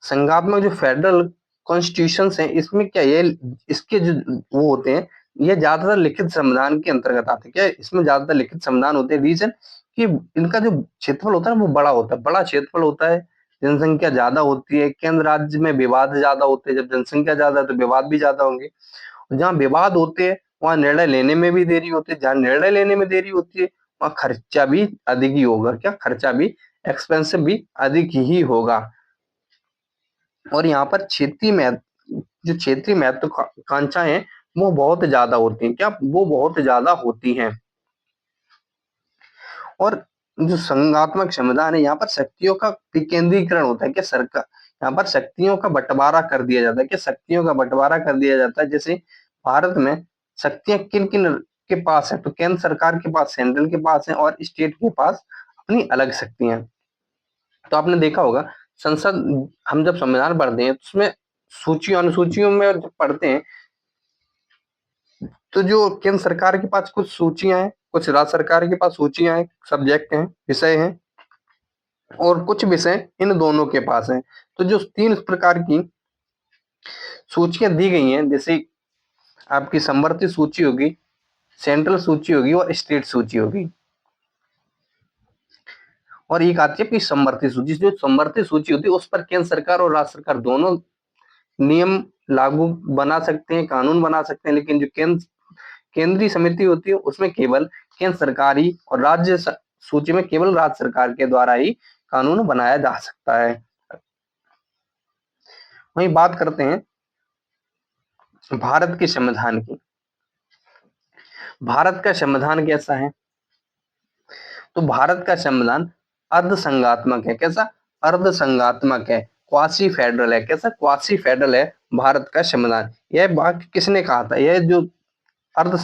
संघात्मक जो फेडरल कॉन्स्टिट्यूशन है, इसमें क्या है? इसके जो वो होते हैं, ये ज्यादातर लिखित संविधान के अंतर्गत आते हैं। क्या इसमें ज्यादातर लिखित संविधान होते हैं? रीजन कि इनका जो क्षेत्रफल होता है ना वो बड़ा होता है, बड़ा क्षेत्रफल होता है, जनसंख्या ज्यादा होती है, केंद्र राज्य में विवाद ज्यादा होते हैं, जब जनसंख्या ज्यादा है तो विवाद भी ज्यादा होंगे, जहाँ विवाद होते हैं वहां निर्णय लेने में भी देरी होती है, जहाँ निर्णय लेने में देरी होती है वहां खर्चा भी अधिक ही होगा। क्या खर्चा भी, एक्सपेंसिव भी अधिक ही होगा। और यहाँ पर क्षेत्रीय महत्वाकांक्षाएं हैं वो बहुत ज्यादा होती हैं। क्या वो बहुत ज्यादा होती हैं। और जो संघात्मक संविधान है यहाँ पर शक्तियों का विकेंद्रीकरण होता है। क्या सरकार यहाँ पर शक्तियों का बंटवारा कर दिया जाता है। क्या शक्तियों का बंटवारा कर दिया जाता है। जैसे भारत में शक्तियां किन किन के पास है, तो केंद्र सरकार के पास, सेंट्रल के पास है, और स्टेट के पास अपनी अलग शक्तियां। तो आपने देखा होगा संसद, हम जब संविधान पढ़ते हैं तो उसमें सूची अनुसूचियों में जब पढ़ते हैं तो जो केंद्र सरकार के पास कुछ सूचियां हैं, कुछ राज्य सरकार के पास सूचियां हैं, सब्जेक्ट हैं, विषय हैं, और कुछ विषय इन दोनों के पास हैं। तो जो 3 प्रकार की सूचियां दी गई हैं, जैसे आपकी समवर्ती सूची होगी, सेंट्रल सूची होगी, और स्टेट सूची होगी, और एक आती है आपकी समवर्ती सूची। जो समवर्ती सूची होती है उस पर केंद्र सरकार और राज्य सरकार दोनों नियम लागू बना सकते हैं, कानून बना सकते हैं, लेकिन जो केंद्रीय समिति होती है उसमें केवल केंद्र सरकारी और राज्य सूची में केवल राज्य सरकार के द्वारा ही कानून बनाया जा सकता है। वहीं बात करते हैं भारत के संविधान की। भारत का संविधान कैसा है? तो भारत का संविधान अर्धसंघात्मक है। कैसा? अर्धसंघात्मक है, क्वासी फेडरल है। कैसा? क्वासी फेडरल है भारत का संविधान। यह बात किसने कहा था? यह जो अर्ध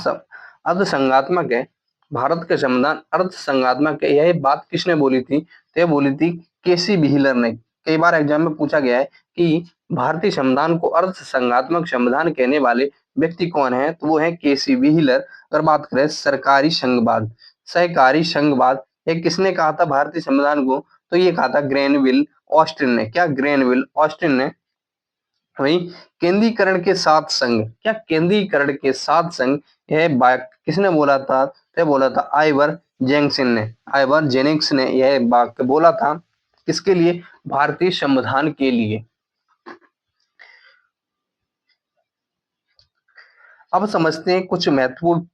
अर्धसंघात्मक है, भारत का संविधान अर्धसंघात्मक है, यह बात किसने बोली थी? तो यह बोली थी केसी व्हीलर ने। कई बार एग्जाम में पूछा गया है कि भारतीय संविधान को अर्धसंघात्मक संविधान कहने वाले व्यक्ति कौन है, तो वो है केसी व्हीलर। अगर बात करें सरकारी संघवाद, सहकारी संघवाद, ये किसने कहा था भारतीय संविधान को? तो ये कहा था ग्रेनविल ऑस्टिन ने। क्या? ग्रेनविल ऑस्टिन ने। वही केंद्रीकरण के साथ संघ, क्या केंद्रीकरण के साथ संघ, यह बात किसने बोला था? तो बोला था आइवर जेंक्सन ने। आइवर जेनिक्स ने यह वाक्य बोला था किसके लिए? भारतीय संविधान के लिए। अब समझते हैं कुछ महत्वपूर्ण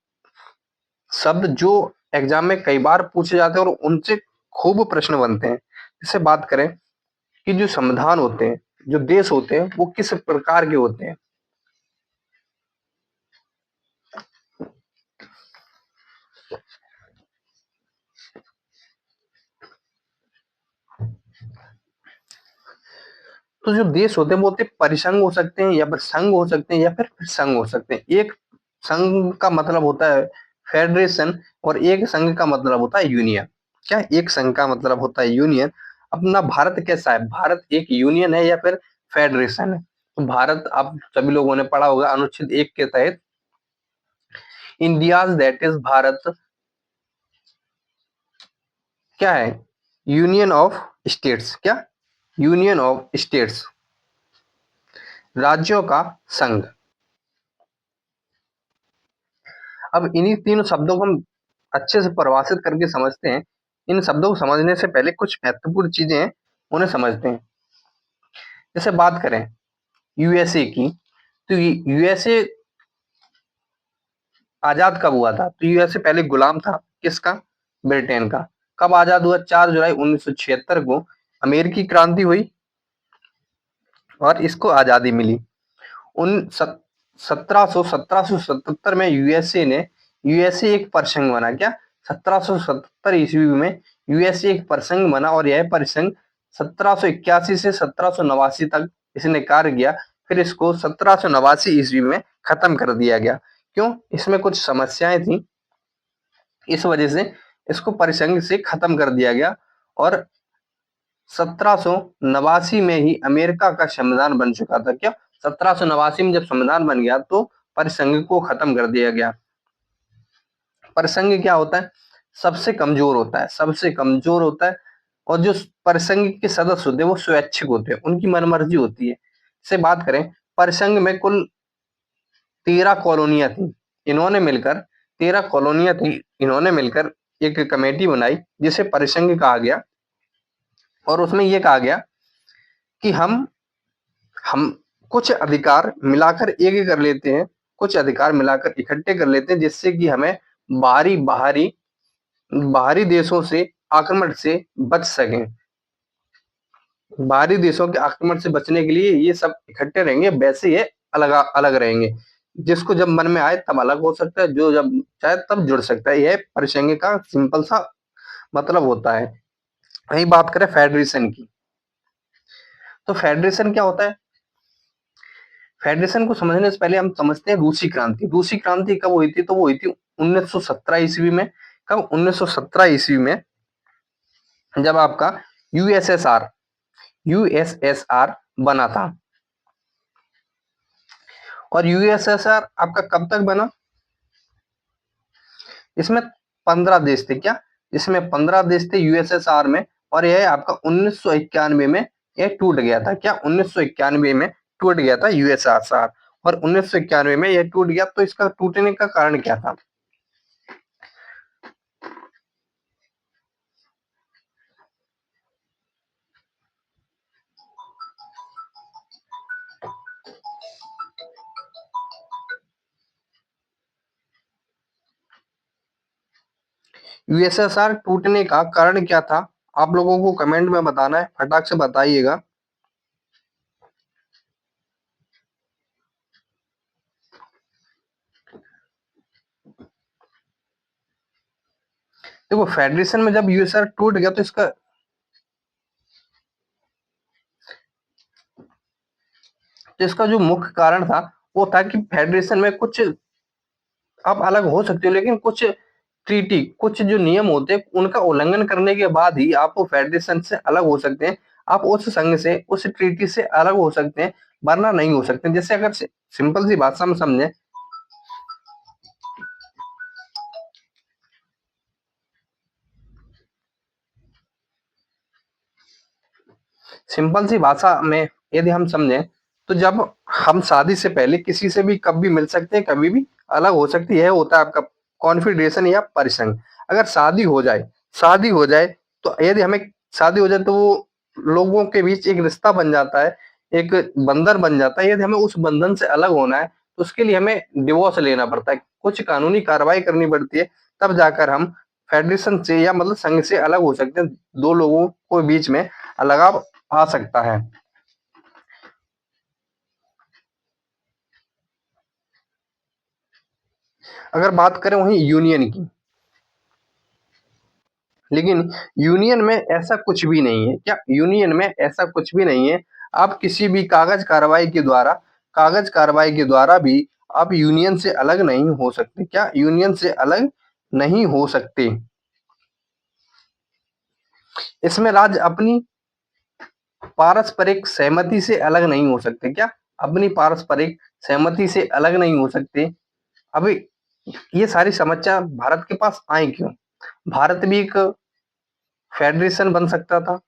शब्द जो एग्जाम में कई बार पूछे जाते हैं और उनसे खूब प्रश्न बनते हैं। इससे बात करें कि जो संविधान होते हैं, जो देश होते हैं, वो किस प्रकार के होते हैं। तो जो देश होते हैं वो होते परिसंघ हो सकते हैं, या फिर संघ हो सकते हैं, या फिर संघ हो सकते हैं। एक संघ का मतलब होता है फेडरेशन, और एक संघ का मतलब होता है यूनियन। क्या? एक संघ का मतलब होता है यूनियन। अपना भारत कैसा है? भारत एक यूनियन है या फिर फेडरेशन है? तो भारत, आप सभी लोगों ने पढ़ा होगा अनुच्छेद 1 के तहत, इंडिया दैट इज भारत क्या है? Union of states. क्या? यूनियन ऑफ स्टेट्स, राज्यों का संघ। अब इन्हीं तीनों शब्दों को हम अच्छे से परिभाषित करके समझते हैं। इन शब्दों को समझने से पहले कुछ महत्वपूर्ण चीजें हैं, उन्हें समझते हैं। जैसे बात करें यूएसए की, तो यूएसए आजाद कब हुआ था? तो यूएसए पहले गुलाम था किसका? ब्रिटेन का। कब आजाद हुआ? 4 जुलाई 1976 को अमेरिकी क्रांति हुई और इसको आजादी मिली। उन 1777 में यूएसए एक परिसंघ बना। क्या? 1777 ईस्वी में यूएसए एक परिसंघ बना, और यह परिसंघ 1781 से 1789 तक इसने कार्य किया। फिर इसको 1789 ईस्वी में खत्म कर दिया गया। क्यों? इसमें कुछ समस्याएं थी, इस वजह से इसको परिसंघ से खत्म कर दिया गया। और 1789 में ही अमेरिका का संविधान बन चुका था। क्या? 1789 में जब संविधान बन गया तो परिसंघ को खत्म कर दिया गया। परिसंघ क्या होता है? सबसे कमजोर होता है, सबसे कमजोर होता है। और जो परिसंघ के सदस्य होते हैं वो स्वैच्छिक होते हैं, उनकी मनमर्जी होती है। से बात करें, परिसंघ में कुल 13 कॉलोनियां थी। इन्होंने मिलकर 13 कॉलोनियां थी, इन्होंने मिलकर एक कमेटी बनाई जिसे परिसंघ कहा गया। और उसमें यह कहा गया कि हम कुछ अधिकार मिलाकर एक कर लेते हैं, कुछ अधिकार मिलाकर इकट्ठे कर लेते हैं, जिससे कि हमें बाहरी बाहरी बाहरी देशों से आक्रमण से बच सकें। बाहरी देशों के आक्रमण से बचने के लिए ये सब इकट्ठे रहेंगे, वैसे ये अलग अलग रहेंगे। जिसको जब मन में आए तब अलग हो सकता है, जो जब चाहे तब जुड़ सकता है। यह परिसंघ का सिंपल सा मतलब होता है। वही बात करें फेडरेशन की, तो फेडरेशन क्या होता है? फेडरेशन को समझने से पहले हम समझते हैं रूसी क्रांति। रूसी क्रांति कब हुई थी? तो वो हुई थी 1917 ईस्वी में। कब? 1917 ईस्वी में, जब आपका यूएसएसआर यूएसएसआर बना था। और यूएसएसआर आपका कब तक बना? इसमें 15 देश थे। क्या? इसमें 15 देश थे यूएसएसआर में। और यह आपका 1991 में यह टूट गया था। क्या? 1991 में टूट गया था यूएसएसआर। और 1991 में यह टूट गया, तो इसका टूटने का कारण क्या था? यूएसएसआर टूटने का कारण क्या था? आप लोगों को कमेंट में बताना है, फटाक से बताइएगा। देखो, फेडरेशन में जब यूएसएसआर टूट गया तो इसका जो मुख्य कारण था वो था कि फेडरेशन में कुछ आप अलग हो सकते हो, लेकिन कुछ ट्रीटी, कुछ जो नियम होते हैं उनका उल्लंघन करने के बाद ही आप वो फेडरेशन से अलग हो सकते हैं। आप उस संघ से, उस ट्रीटी से अलग हो सकते हैं, वरना नहीं हो सकते। जैसे अगर सिंपल सी भाषा में समझे, सिंपल सी भाषा में यदि हम समझें, तो जब हम शादी से पहले किसी से भी कभी मिल सकते हैं, कभी भी अलग हो सकती है। यह होता है आपका कॉन्फिडेशन या परिसंघ। अगर शादी हो जाए, तो यदि हमें शादी हो जाए तो वो लोगों के बीच एक रिश्ता बन जाता है, एक बंधन बन जाता है। यदि हमें उस बंधन से अलग होना है तो उसके लिए हमें डिवोर्स लेना पड़ता है, कुछ कानूनी कार्रवाई करनी पड़ती है, तब जाकर हम फेडरेशन से या मतलब संघ से अलग हो सकते हैं। दो लोगों के बीच में अलगाव आ सकता है। अगर बात करें वहीं यूनियन की, लेकिन यूनियन में ऐसा कुछ भी नहीं है। क्या? यूनियन में ऐसा कुछ भी नहीं है। आप किसी भी कागज कार्रवाई के द्वारा भी आप यूनियन से अलग नहीं हो सकते। क्या? यूनियन से अलग नहीं हो सकते। इसमें राज्य अपनी पारस्परिक सहमति से अलग नहीं हो सकते। क्या? अपनी पारस्परिक सहमति से अलग नहीं हो सकते। अभी ये सारी समस्या भारत के पास आई क्यों? भारत भी एक फेडरेशन बन सकता था,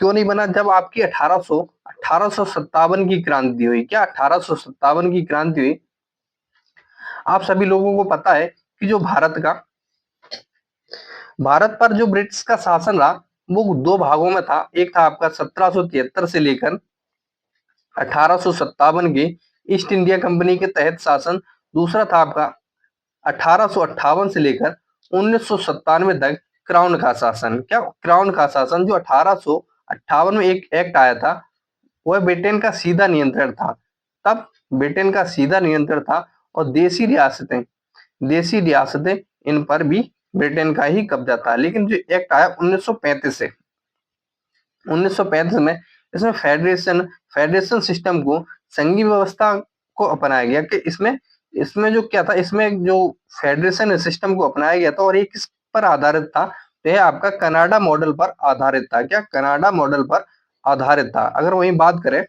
क्यों नहीं बना? जब आपकी 1857 की क्रांति हुई। क्या? 1857 की क्रांति हुई। आप सभी लोगों को पता है कि जो भारत पर जो ब्रिटिश का शासन रहा वो दो भागों में था। एक था आपका 1773 से लेकर 1857 के ईस्ट इंडिया कंपनी के तहत शासन। दूसरा था आपका 1858 से लेकर 1997 तक क्राउन का शासन। क्या? क्राउन का शासन। जो 1858 में एक एक्ट आया था, वह ब्रिटेन का सीधा नियंत्रण था। तब ब्रिटेन का सीधा नियंत्रण था, और देसी रियासतें इन पर भी ब्रिटेन का ही कब्जा था। लेकिन जो एक्ट आया 1935 में, इसमें फेडरेशन सिस्टम को, संघीय व्यवस्था को अपनाया गया। कि इसमें इसमें जो क्या था, इसमें जो फेडरेशन सिस्टम को अपनाया गया था, और ये किस पर आधारित था? तो यह आपका कनाडा मॉडल पर आधारित था। क्या? कनाडा मॉडल पर आधारित था। अगर वही बात करें,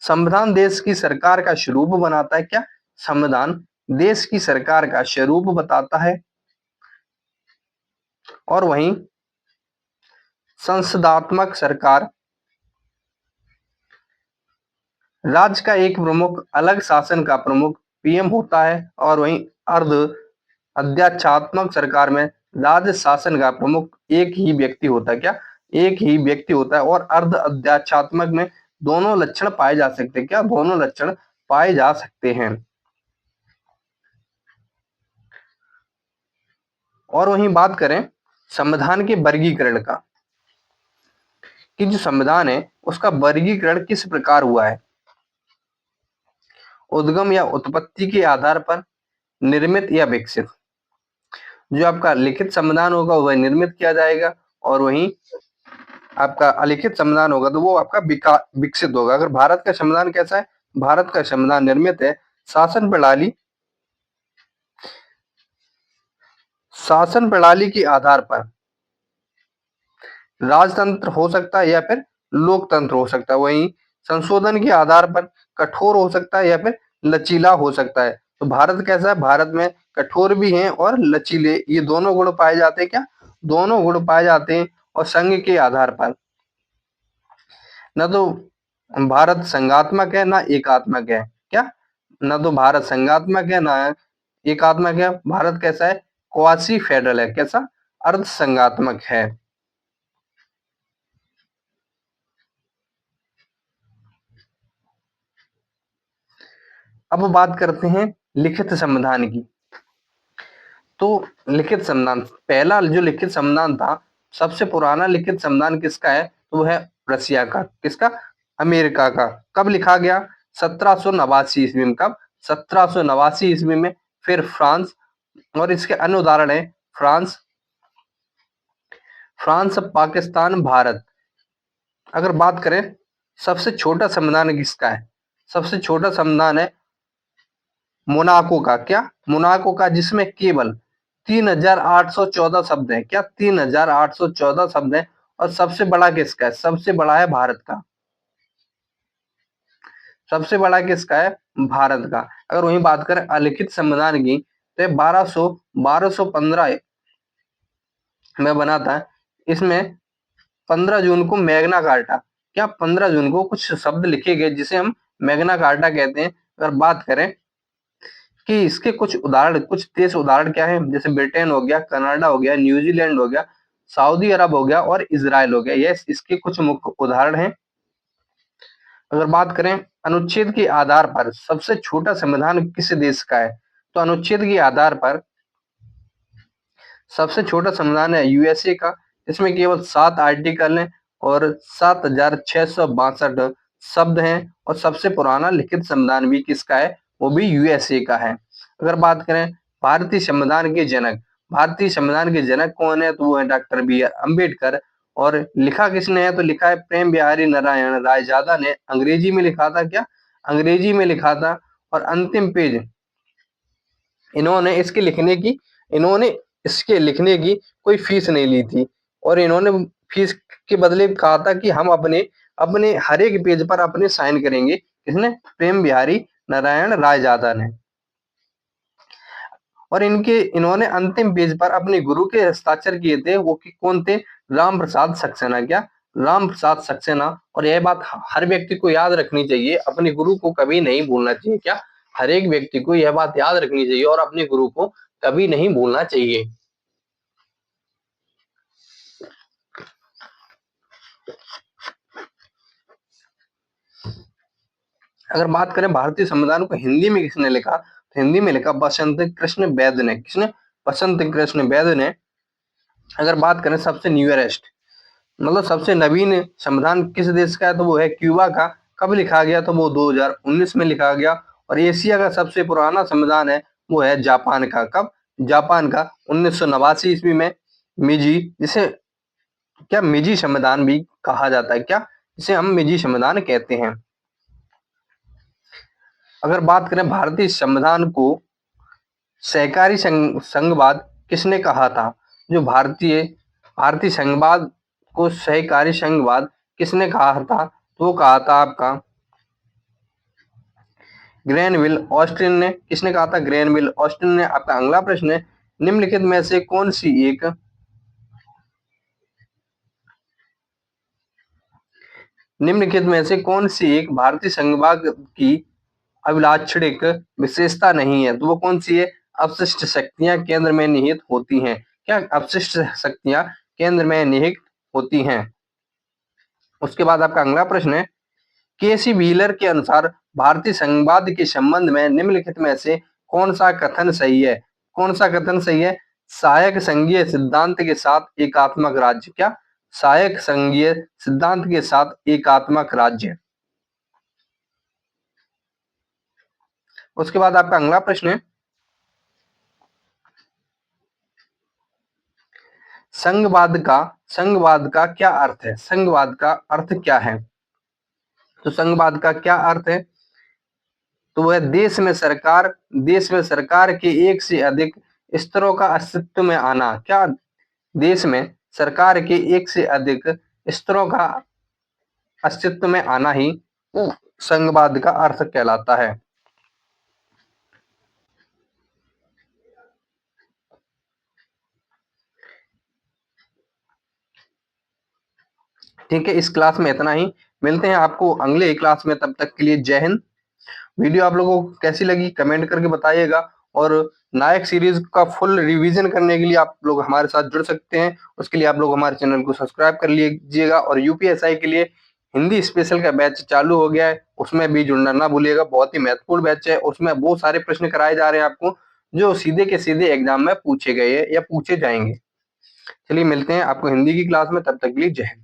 संविधान देश की सरकार का स्वरूप बनाता है। क्या? संविधान देश की सरकार का स्वरूप बताता है। और वहीं संसदात्मक सरकार राज्य का एक प्रमुख अलग शासन का प्रमुख पीएम होता है और वहीं अर्ध अध्याचात्मक सरकार में राज्य शासन का प्रमुख एक ही व्यक्ति होता है। क्या? एक ही व्यक्ति होता है। और अर्ध अध्याचात्मक में दोनों लक्षण पाए जा सकते हैं। क्या? दोनों लक्षण पाए जा सकते हैं। और वहीं बात करें संविधान के वर्गीकरण का, कि जो संविधान है उसका वर्गीकरण किस प्रकार हुआ है? उद्गम या उत्पत्ति के आधार पर, निर्मित या विकसित। जो आपका लिखित संविधान होगा वह निर्मित किया जाएगा और वहीं आपका अलिखित संविधान होगा तो वो आपका विकसित होगा। अगर भारत का संविधान कैसा है? भारत का संविधान निर्मित है। शासन प्रणाली के आधार पर राजतंत्र हो सकता है या फिर लोकतंत्र हो सकता है। वहीं संशोधन के आधार पर कठोर हो सकता है या फिर लचीला हो सकता है। तो भारत कैसा है? भारत में कठोर भी हैं और लचीले, ये दोनों गुण पाए जाते हैं। क्या? दोनों गुण पाए जाते हैं। और संघ के आधार पर न तो भारत संघात्मक है ना एकात्मक है। क्या? न तो भारत संघात्मक है ना एकात्मक है। भारत कैसा है? क्वासी फेडरल है। कैसा? अर्ध संघात्मक है। अब बात करते हैं लिखित संविधान की। तो लिखित संविधान, पहला जो लिखित संविधान था, सबसे पुराना लिखित संविधान किसका है? तो वो है रसिया का। किसका? अमेरिका का। कब लिखा गया? 1789 ईस्वी में। कब? 1789 ईस्वी में। फिर फ्रांस, और इसके अन्य उदाहरण है फ्रांस, पाकिस्तान, भारत। अगर बात करें सबसे छोटा संविधान किसका है? सबसे छोटा संविधान है मोनाको का। क्या? मोनाको का, जिसमें केवल 3814 शब्द हैं। क्या? 3814 शब्द हैं। और सबसे बड़ा किसका है? सबसे बड़ा है भारत का। सबसे बड़ा किसका है? भारत का। अगर वहीं बात करें अलिखित संविधान की, तो 1215 में बना था। इसमें 15 जून को मैग्ना कार्टा, क्या 15 जून को कुछ शब्द लिखे गए जिसे हम मैग्ना कार्टा कहते हैं। अगर बात करें कि इसके कुछ उदाहरण, कुछ देश उदाहरण क्या है, जैसे ब्रिटेन हो गया, कनाडा हो गया, न्यूजीलैंड हो गया, सऊदी अरब हो गया और इजराइल हो गया। ये इसके कुछ मुख्य उदाहरण हैं। अगर बात करें अनुच्छेद के आधार पर सबसे छोटा संविधान किस देश का है, तो अनुच्छेद के आधार पर सबसे छोटा संविधान है यूएसए का। इसमें केवल 7 आर्टिकल हैं और 7662 शब्द हैं। और सबसे पुराना लिखित संविधान भी किसका है? वो भी यूएसए का है। अगर बात करें भारतीय संविधान के जनक, भारतीय संविधान के जनक कौन है? तो वो है डॉक्टर बी आर अम्बेडकर। और लिखा किसने है? तो लिखा है प्रेम बिहारी नारायण रायजादा ने। अंग्रेजी में लिखा था। क्या? अंग्रेजी में लिखा था। और अंतिम पेज इन्होंने इसके लिखने की इन्होंने इसके लिखने की कोई फीस नहीं ली थी। और इन्होंने फीस के बदले कहा था कि हम अपने अपने हर एक पेज पर अपने साइन करेंगे। किसने? प्रेम बिहारी नारायण रायजादा ने। और इन्होंने अंतिम पेज पर अपने गुरु के हस्ताक्षर किए थे। वो कि कौन थे? राम प्रसाद सक्सेना। क्या? राम प्रसाद सक्सेना। और यह बात हर व्यक्ति को याद रखनी चाहिए, अपने गुरु को कभी नहीं भूलना चाहिए। क्या? हर एक व्यक्ति को यह बात याद रखनी चाहिए और अपने गुरु को कभी नहीं भूलना चाहिए। अगर बात करें भारतीय संविधान को हिंदी में किसने लिखा, तो हिंदी में लिखा बसंत कृष्ण वैद्य ने। किसने? बसंत कृष्ण वैद्य ने। अगर बात करें सबसे न्यूएस्ट, मतलब सबसे नवीन संविधान किस देश का है, तो वो है क्यूबा का। कब लिखा गया? तो वो 2019 में लिखा गया। और एशिया का सबसे पुराना संविधान है वो है जापान का। कब? जापान का 1989 ईस्वी में। मिजी, जिसे क्या मिजी संविधान भी कहा जाता है। क्या? जिसे हम मिजी संविधान कहते हैं। अगर बात करें भारतीय संविधान को सहकारी संघवाद किसने कहा था? जो भारतीय भारतीय संघवाद को सहकारी संघवाद किसने कहा था? तो वो कहा था आपका ग्रेनविल ऑस्टिन ने। किसने कहा था? ग्रेनविल ऑस्टिन ने। आपका अगला प्रश्न है निम्नलिखित में से कौन सी एक निम्नलिखित में से कौन सी एक भारतीय संघवाद की अभिलाक्षणिक विशेषता नहीं है? तो वो कौन सी है? अवशिष्ट शक्तियां केंद्र में निहित होती हैं। क्या अवशिष्ट शक्तियां केंद्र में निहित होती हैं? उसके बाद आपका अगला प्रश्न है, केसी व्हीलर के अनुसार भारतीय संघवाद के संबंध में निम्नलिखित में से कौन सा कथन सही है? कौन सा कथन सही है? सहायक संघीय सिद्धांत के साथ एकात्मक राज्य। क्या? सहायक संघीय सिद्धांत के साथ एकात्मक राज्य। उसके बाद आपका अगला प्रश्न है, संघवाद का क्या अर्थ है? संघवाद का अर्थ क्या है? तो संघवाद का क्या अर्थ है? तो वह देश में सरकार के एक से अधिक स्तरों का अस्तित्व में आना। क्या? देश में सरकार के एक से अधिक स्तरों का अस्तित्व में आना ही संघवाद का अर्थ कहलाता है। ठीक है, इस क्लास में इतना ही। मिलते हैं आपको अगले क्लास में, तब तक के लिए जय हिंद। वीडियो आप लोगों को कैसी लगी कमेंट करके बताइएगा, और नायक सीरीज का फुल रिवीजन करने के लिए आप लोग हमारे साथ जुड़ सकते हैं। उसके लिए आप लोग हमारे चैनल को सब्सक्राइब कर लीजिएगा, और यूपीएसआई के लिए हिंदी स्पेशल का बैच चालू हो गया है, उसमें भी जुड़ना ना भूलिएगा। बहुत ही महत्वपूर्ण बैच है, उसमें वो सारे प्रश्न कराए जा रहे हैं आपको जो सीधे के सीधे एग्जाम में पूछे गए या पूछे जाएंगे। चलिए मिलते हैं आपको हिंदी की क्लास में, तब तक के लिए जय हिंद।